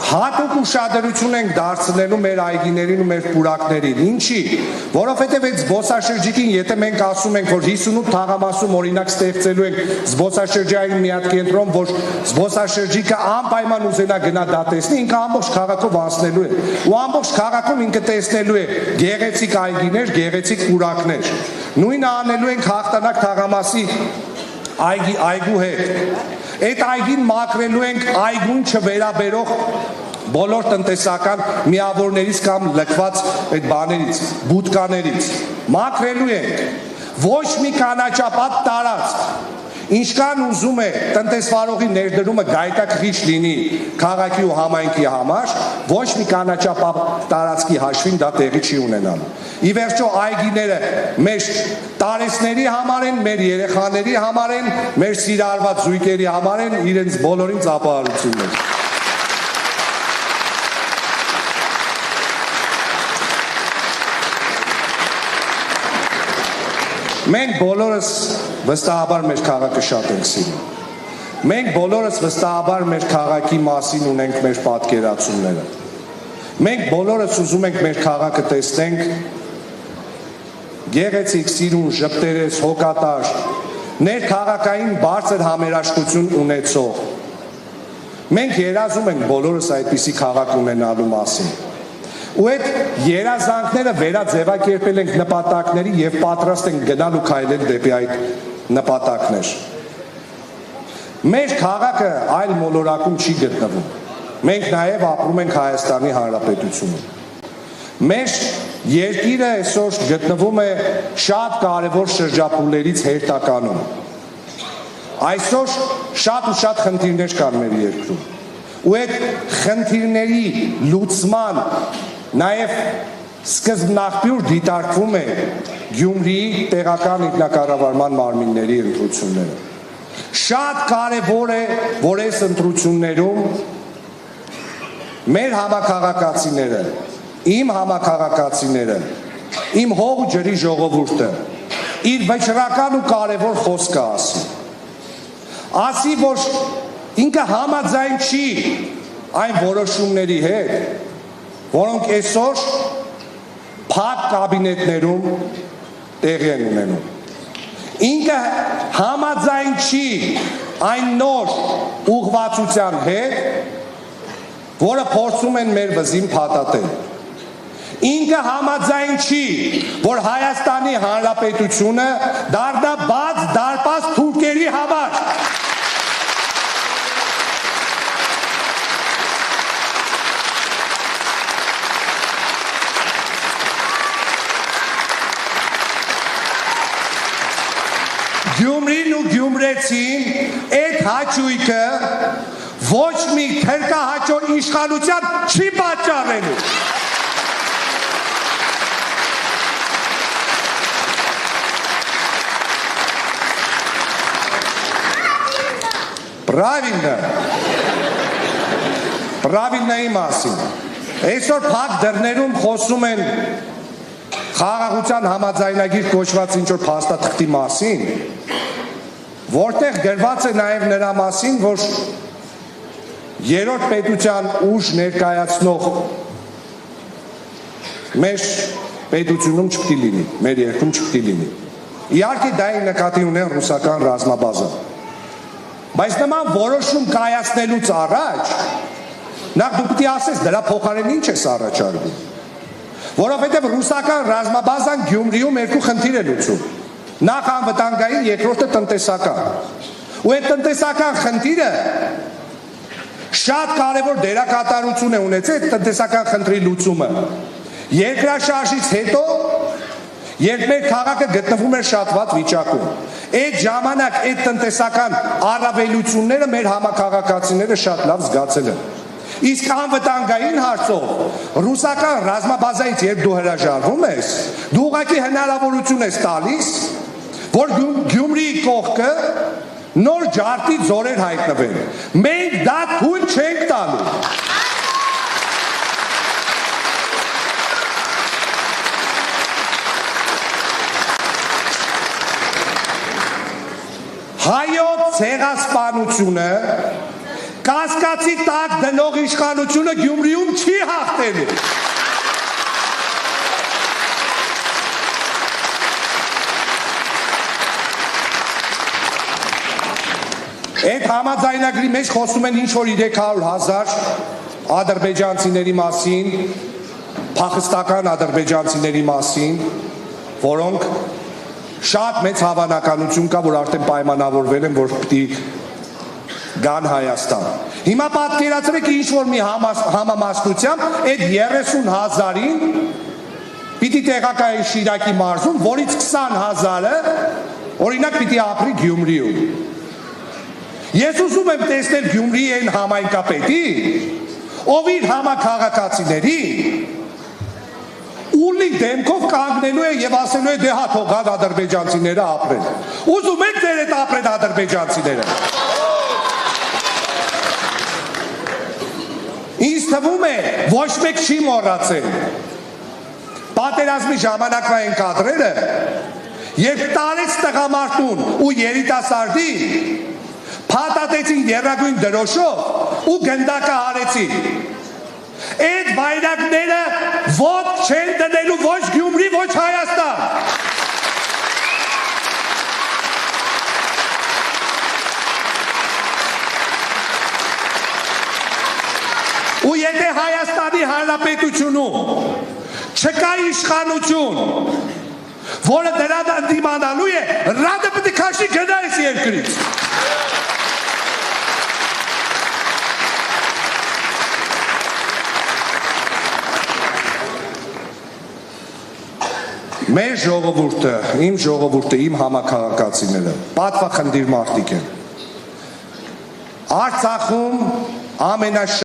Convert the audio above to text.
հատուկ ուշադրություն ենք դարձնելու մեր այգիներին ու մեր պուրակներին։ Ինչի՞, որովհետև այդ զբոսաշրջիկին, եթե մենք ասում ենք, որ 58 թաղամասում օրինակ ստեղծելու ենք զբոսաշրջային մի հատ կենտրոն, որ զբոսաշրջիկը անպայման ուզենա գնա դա տեսնի, ինքը ամբողջ քաղաքով անցնելու է։ Ու ամբողջ քաղաքում ինքը տեսնելու է գեղեցիկ այգիներ, գեղեցիկ պուրակներ։ Նույնը անելու ենք Հաղթանակ թաղամասի այգու հետ։ Այդ այգին մաքրելու ենք այգուն չվերաբերող բոլոր տնտեսական միավորներից կամ լքված այդ բաներից, բուտկաներից։ Մաքրելու ենք ոչ մի կանաչապատ տարածք, ինչքան ուզում է տնտեսվարողի ներդրումը գայթակղիչ լինի քաղաքի ու համայնքի համար, ոչ մի կանաչապատ տարածքի հաշվին դա տեղի չի ունենալու։ Ի վերջո այգիները մեր տարեցների համար են, մեր երեխաների համար են, մեր սիրարված զույգերի համար են, իրենց բոլորին ծափահարություններ։ Մենք բոլորս վստահաբար մեր քաղաքը շատ ենք սիրում։ Մենք բոլորս վստահաբար մեր քաղաքի մասին ունենք մեր պատկերացումները։ Մենք բոլորս ուզում ենք մեր քաղաքը տեսնենք գեղեցիկ, սիրուն, ժպտերես, հոգատար, ներքաղաքային բարձր համերաշխություն ունեցող։ Մենք երազում ենք բոլորս այդպիսի քաղաք ունենալու մասին։ Ու այդ երազանքները վերաձևակերպել ենք նպատակների եւ պատրաստ ենք գնալ ու քայլել դեպի այդ նպատակներ։ Մեր քաղաքը այլ մոլորակում չի գտնվում։ Մենք նաեւ ապրում ենք Հայաստանի Հանրապետությունում։ Մեր երկիրը այսօր գտնվում է շատ կարևոր շրջափուլերից հերթականում։ Այսօր շատ ու շատ խնդիրներ կան մեր երկրում։ Ու այդ խնդիրների լուծման նաև սկզբնաղբյուր դիտարկվում է Գյումրիի տեղական ինքնակառավարման մարմինների ընտրությունները։ Շատ կարևոր է, որ այս ընտրություններում մեր համաքաղաքացիները, իմ համաքաղաքացիները, իմ հող ու ջրի ժողովուրդը իր վճռական ու կարևոր խոսքը ասի։ Ասի, որ ինքը համաձայն չի այն որոշումների հետ, որոնք այսօր փակ կաբինետներում տեղի են ունենում։ Ինքը համաձայն չի այն նոր ուղղվածության հետ, որը փորձում են մեր վզին փաթաթել։ Ինքը համաձայն չի, որ Հայաստանի Հանրապետությունը դառնա բաց դարպաս թուրքերի համար։ Գյումրին ու գյումրեցին այդ հաճույքը ոչ մի թերկահաճո իշխանության չի պատճառելու։ Պրավիլնայի մասին։ Այսօր փակ դռներում խոսում են խաղաղության համաձայնագիր կոչված ինչ-որ փաստաթղթի մասին, որտեղ գրված է նաև նրա մասին, որ երրորդ պետության ուժ ներկայացնող մեր պետությունում չպետք է լինի, մեր երկրում չպետք է լինի։ Իհարկե դա է նկատի ունեն ռուսական ռազմաբազան։ Բայց նման որոշում կայացնելուց առաջ նախ դու պետք է ասես դրա փոխարեն ինչ ես առաջարկում։ Որովհետև ռուսական ռազմաբազան Գյումրիում երկու խնդիր է լուծում։ Նախ անվտանգային, երկրորդը տնտեսական։ Ու այդ տնտեսական խնդիրը շատ կարևոր դերակատարություն է ունեցել տնտեսական խնդրի լուծումը։ Երկրաշարժից հետո, երբ մեր քաղաքը գտնվում էր շատ վատ վիճակում, այդ ժամանակ այդ տնտեսական առավելությունները մեր համաքաղաքացիները շատ լավ զգացել են։ Իսկ անվտանգային հարցով ռուսական ռազմաբազայից երբ դու հրաժարվում ես, դու ուղղակի հնարավորություն ես տալիս, որ Գյումրիի կողքը նոր ջարդի ձորեր հայտնվեն։ Մենք դա թույլ չենք տալու։ Հայոց ցեղասպանությունը Կասկածի տակ դնող իշխանությունը Գյումրիում չի հաղթելու։ Այդ համաձայնագրի մեջ խոսում են ինչ-որ 300,000 ադրբեջանցիների մասին, փախստական ադրբեջանցիների մասին, որոնք շատ մեծ հավանականություն կա, որ արդեն պայմանավորվել են, որ պիտի գան Հայաստան։ Հիմա պատկերացրեք ինչ-որ մի համամասնությամբ այդ 30,000-ին պիտի տեղակայեն Շիրակի մարզում, որից 20,000-ը օրինակ պիտի ապրի Գյումրիում։ Ես ուզում եմ տեսնել Գյումրիի այն համայնքապետի, ով իր համաքաղաքացիների ուլի դեմքով կանգնելու է եւ ասելու է դե հա թողան ադրբեջանցիները ապրեն։ Ուզում եք ձեր հետ ապրեն ադրբեջանցիները։ Ինձ թվում է ոչ մեկ չի մոռացել պատերազմի ժամանակվա այն կադրերը, երբ տարեց տղամարդուն ու երիտասարդին փաթաթեցին եռագույն դրոշով ու գնդակը հարեցին։ Այդ բայրակները ոտք չեն դնելու ոչ Գյումրի, ոչ Հայաստան։ Ու եթե Հայաստանի Հանրապետությունում չկա իշխանություն, որը դրան ընդդիմանալու է, Ռադը պետք է քաշի գնա այս երկրից։ Մեր ժողովուրդը, իմ ժողովուրդը, իմ համաքաղաքացիները պատվախնդիր մարդիկ են։ Արցախում ամենաշատ